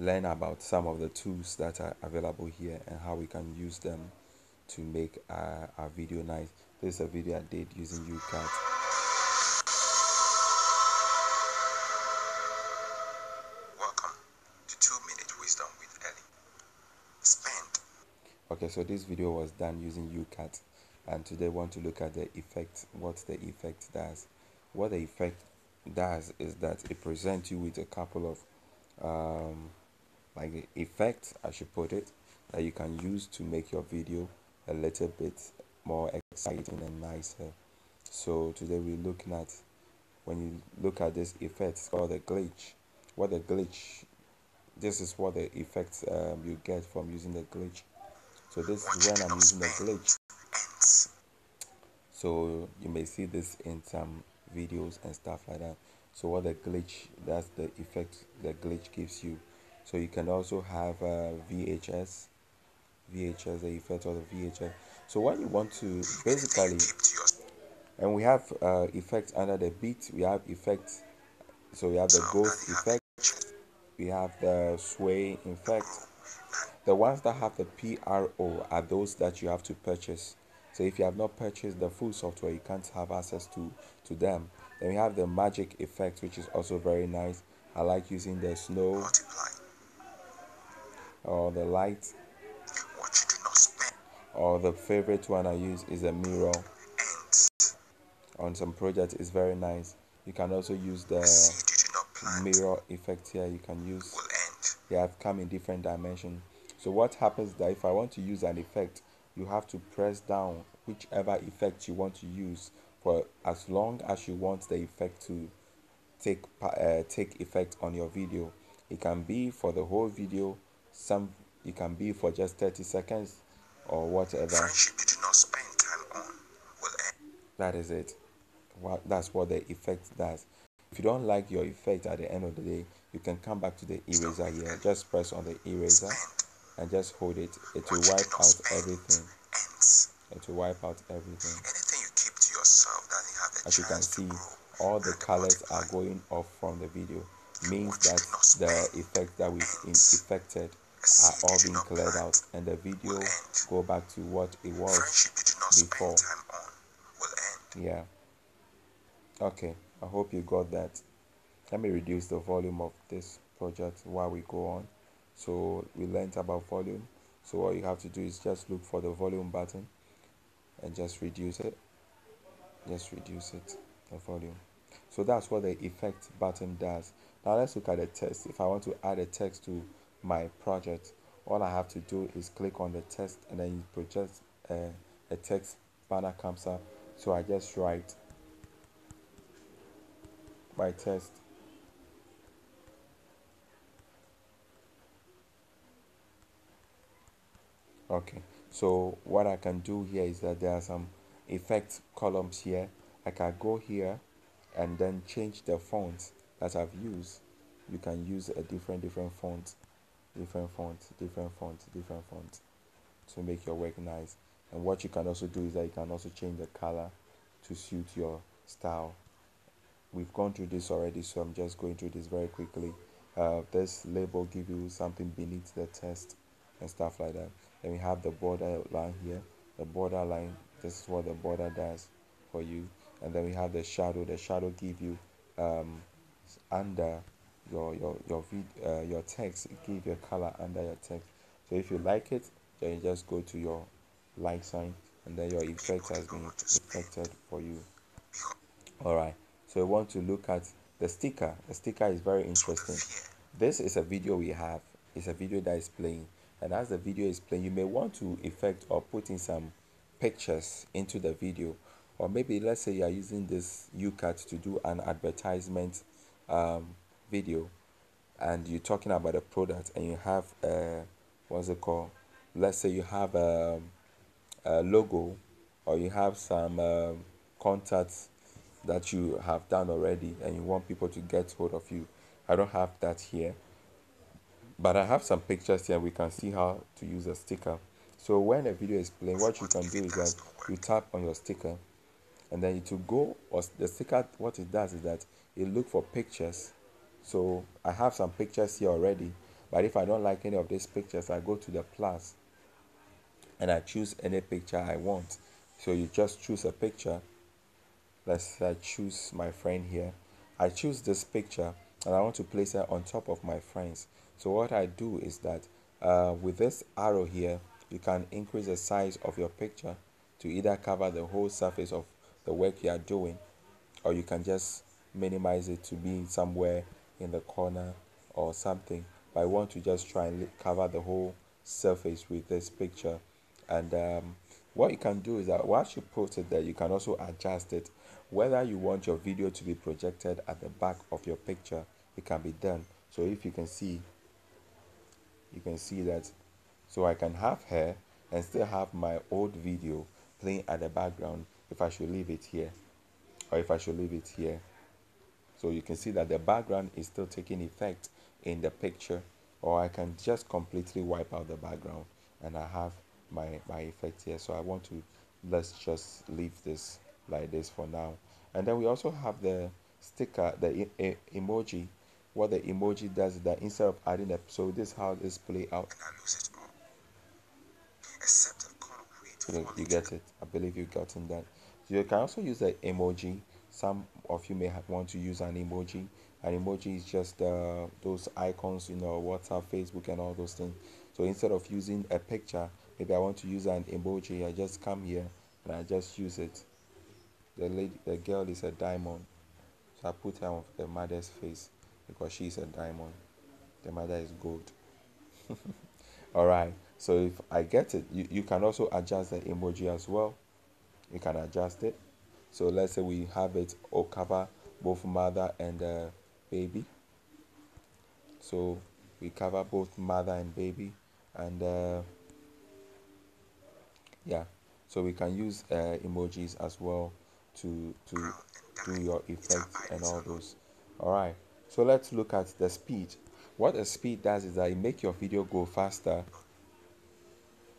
learn about some of the tools that are available here and how we can use them to make our video nice. This is a video I did using Youcut. Welcome to 2-Minute Wisdom with Ellie. Spend. Okay, so this video was done using Youcut, and today I want to look at the effect, what the effect does. What the effect does is that it presents you with a couple of like effects, I should put it, that you can use to make your video a little bit more exciting and nicer. So today we're looking at, when you look at this effect, it's called a glitch. This is what the effects you get from using the glitch. So this is when I'm using the glitch. So you may see this in some videos and stuff like that. So what the glitch, that's the effect the glitch gives you. So you can also have VHS, the effect of the VHS. So when you want to basically, and we have effects under the beat, we have effects. So we have the ghost effect, we have the sway effect. The ones that have the PRO are those that you have to purchase. So if you have not purchased the full software, you can't have access to them. Then we have the magic effect, which is also very nice. I like using the snow or the light, or the favorite one I use is a mirror. On some projects, it's very nice. You can also use the mirror effect here. You can use, they have come in different dimensions. So what happens is that if I want to use an effect, you have to press down whichever effect you want to use for as long as you want the effect to take effect on your video. It can be for the whole video, some it can be for just 30 seconds or whatever. Friendship you do not spend time on will end. That is it. That's what the effect does. If you don't like your effect at the end of the day, you can come back to the eraser here. Just press on the eraser and just hold it. It will wipe out everything. It will wipe out everything. Anything you keep to yourself doesn't have the As you can chance to see, grow all the and colors are multiply. going off from the video. Means What you that do not the spend effects that we've ends. affected A are seed all you do being not cleared plant out, and the video will end. go back to what it was Friendship you do not before. spend time on will end. Yeah. Okay, I hope you got that. Let me reduce the volume of this project while we go on. So we learned about volume. So all you have to do is just look for the volume button and just reduce it. Just reduce it, the volume. So that's what the effect button does. Now let's look at the text. If I want to add a text to my project, all I have to do is click on the text, and then you project a text banner comes up. So I just write my text. Okay, so what I can do here is that there are some effect columns here. I can go here and then change the font that I've used. You can use a different font, different font to make your work nice. And what you can also do is that you can also change the color to suit your style. We've gone through this already, so I'm just going through this very quickly. This label give you something beneath the text and stuff like that. Then we have the border line here. The border line, this is what the border does for you. And then we have the shadow. The shadow give you under your text. It give you a color under your text. So if you like it, then you just go to your like sign, and then your effect has been effected for you. All right, so we want to look at the sticker. The sticker is very interesting. This is a video we have. It's a video that is playing, and as the video is playing, you may want to effect or put in some pictures into the video, or maybe let's say you are using this Youcut to do an advertisement video, and you're talking about a product, and you have what's it called? Let's say you have a logo, or you have some contacts that you have done already, and you want people to get hold of you. I don't have that here, but I have some pictures here. We can see how to use a sticker. So when a video is playing, what you can do is that you tap on your sticker, and then to go, or the sticker, what it does is that it look for pictures. So I have some pictures here already, But if I don't like any of these pictures, I go to the plus and I choose any picture I want. So you just choose a picture. Let's say I choose my friend here. I choose this picture and I want to place it on top of my friends. So what I do is that with this arrow here, you can increase the size of your picture to either cover the whole surface of the work you are doing, or you can just minimize it to be somewhere in the corner or something. But I want to just try and cover the whole surface with this picture. And what you can do is that once you put it there, you can also adjust it. Whether you want your video to be projected at the back of your picture, it can be done. So if you can see that. So I can have her and still have my old video playing at the background if I should leave it here, or if I should leave it here. So you can see that the background is still taking effect in the picture, or I can just completely wipe out the background and I have my effect here. So I want to, let's just leave this like this for now. And then we also have the sticker, the emoji. What the emoji does is that instead of adding a, so this is how this play out. And I lose it all. Except a concrete You falling to get the it. I believe you've gotten that. So you can also use the emoji. Some of you may want to use an emoji. An emoji is just those icons, WhatsApp, Facebook, and all those things. So instead of using a picture, maybe I want to use an emoji. I just come here and I just use it. The girl is a diamond, so I put her on the mother's face because she's a diamond. The mother is gold. All right. So if I get it, you can also adjust the emoji as well. You can adjust it. So let's say we have it or cover both mother and baby. So we cover both mother and baby, and yeah. So we can use emojis as well to ground do and die. your It effects and abides all alone. those. All right. So let's look at the speed. What the speed does is that it makes your video go faster.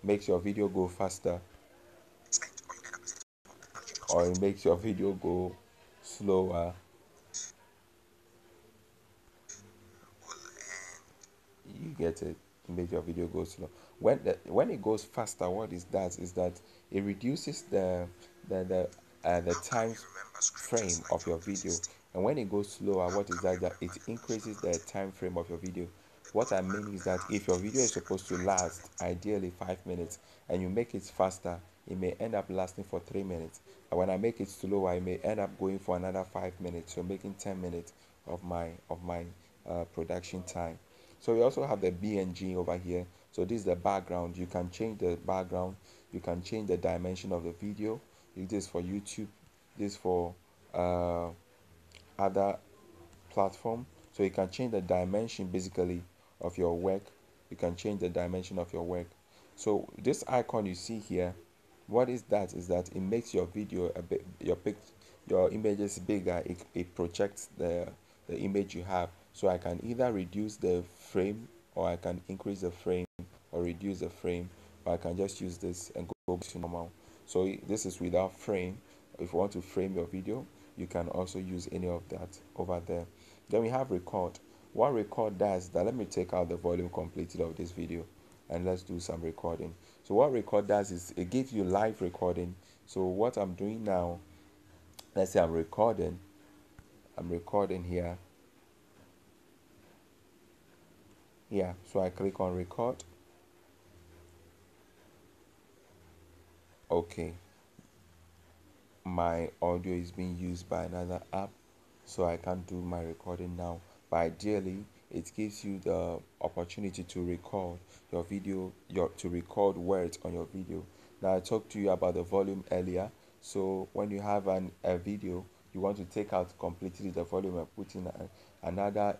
Makes your video go faster, Spent or you end up losing it all. Technology do not or it spend makes your video go slower. will end. You get it. Make your video go slow. When it goes faster, what it does is that it reduces the How can time you remember scriptures frame like of your John video. 3:16? And when it goes slower, How what is can we that it remember the verse increases from the Matthew? time frame of your video. The What I good man mean of is the that house if your gave video his is servant supposed to five last talents. ideally 5 minutes and you make it faster, it may end up lasting for 3 minutes. And when I make it slower, I may end up going for another 5 minutes, so making 10 minutes of my production time. So we also have the BNG over here. So this is the background. You can change the background. You can change the dimension of the video. This is for YouTube. This is for uh, other platform. So you can change the dimension basically of your work. You can change the dimension of your work. So this icon you see here, what is that is that it makes your video a bit, your images bigger. It projects the image you have. So I can either reduce the frame, or I can increase the frame, or reduce the frame, or I can just use this and go to normal. So this is without frame. If you want to frame your video, you can also use any of that over there. Then we have record. What record does is that, let me take out the volume completely of this video and let's do some recording. So what record does is it gives you live recording. So what I'm doing now, let's say I'm recording here. Yeah, so I click on record. Okay, my audio is being used by another app, so I can't do my recording now. But ideally, it gives you the opportunity to record your video, to record words on your video. Now I talked to you about the volume earlier. So when you have a video, you want to take out completely the volume and put in another.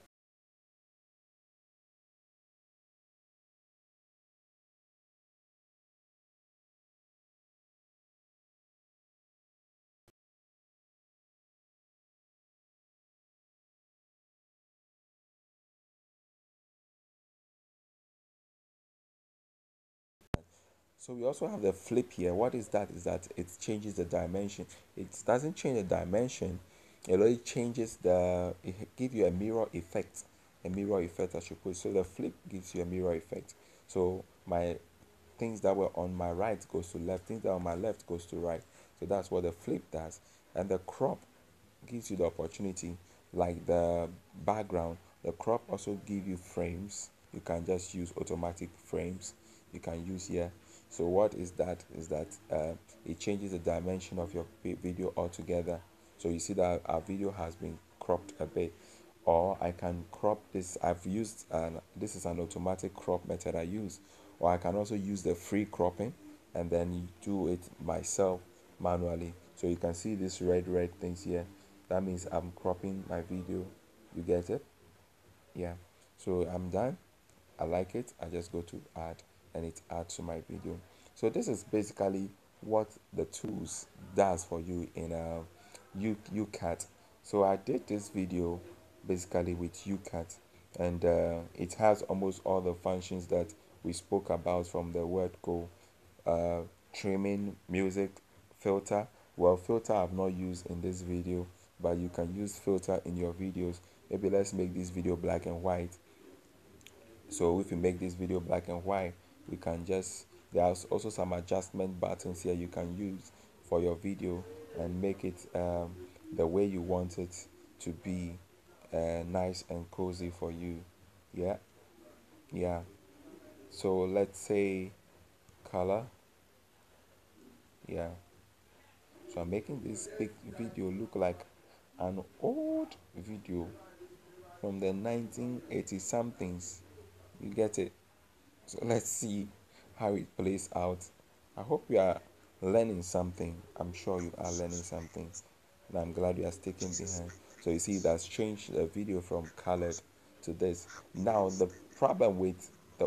So we also have the flip here. What is that? Is that it changes the dimension. It doesn't change the dimension. It only changes it give you a mirror effect. a mirror effect I should put. So the flip gives you a mirror effect. So my things that were on my right goes to left, things that are on my left goes to right. So that's what the flip does. And the crop gives you the opportunity, like the background, the crop also give you frames. You can just use automatic frames you can use here. So what is that it changes the dimension of your video altogether. So you see that our video has been cropped a bit, or I can crop this. I've used this is an automatic crop method I use, or I can also use the free cropping and then do it myself manually. So you can see this red things here. That means I'm cropping my video. You get it? Yeah. So I'm done. I like it. I just go to add and it adds to my video. So this is basically what the tools does for you in Youcut. So I did this video basically with Youcut, and it has almost all the functions that we spoke about from the word go. uh, Trimming, music, filter. Well, filter I've not used in this video, but you can use filter in your videos. Maybe let's make this video black and white. So if you make this video black and white, we can just, there's also some adjustment buttons here you can use for your video and make it the way you want it to be, nice and cozy for you. Yeah, yeah. So let's say color. Yeah. So I'm making this big video look like an old video from the 1980 somethings. You get it? So let's see how it plays out. I hope you are learning something. I'm sure you are learning something. And I'm glad you are sticking behind. So you see that's changed the video from colored to this. Now the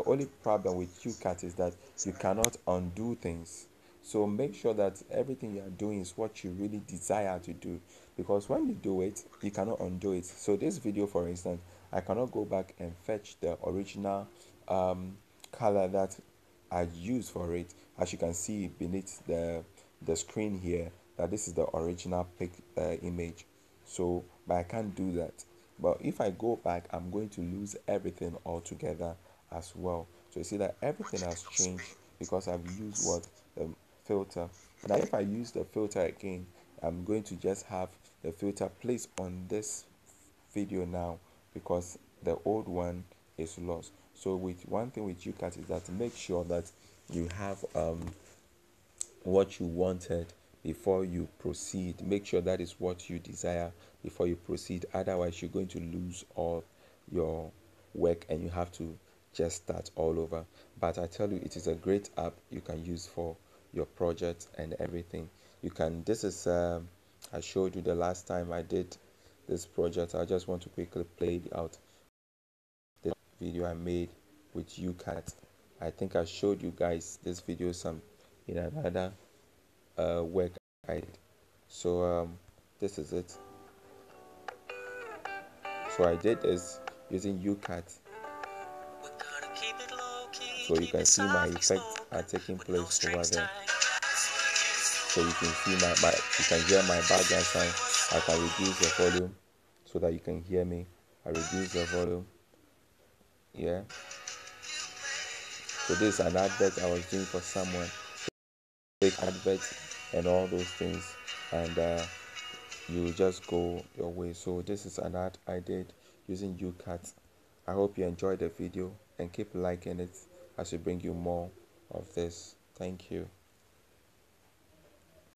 only problem with Youcut is that you cannot undo things. So make sure that everything you are doing is what you really desire to do, because when you do it, you cannot undo it. So this video, for instance, I cannot go back and fetch the original color that I used for it. As you can see beneath the screen here, that this is the original image. So but I can't do that. But if I go back, I'm going to lose everything altogether as well. So you see that everything has changed because I've used what, the filter. Now if I use the filter again, I'm going to just have the filter placed on this video now, because the old one is lost. So with one thing with Youcut is that make sure that you have what you wanted before you proceed. Make sure that is what you desire before you proceed. Otherwise, you're going to lose all your work and you have to just start all over. But I tell you, it is a great app you can use for your project and everything. You can, this is, I showed you the last time I did this project. I just want to quickly play it out. The video I made with Youcut. I think I showed you guys this video some in another work I did. So this is it. So I did this using Youcut. So you can see my effects are taking place over there. So you can see you can hear my background sound. I can reduce the volume so that you can hear me. I reduce the volume. Yeah. So this is an advert I was doing for someone. Fake advert and all those things, and you just go your way. So this is an ad I did using Youcut. I hope you enjoyed the video and keep liking it as we bring you more of this. Thank you.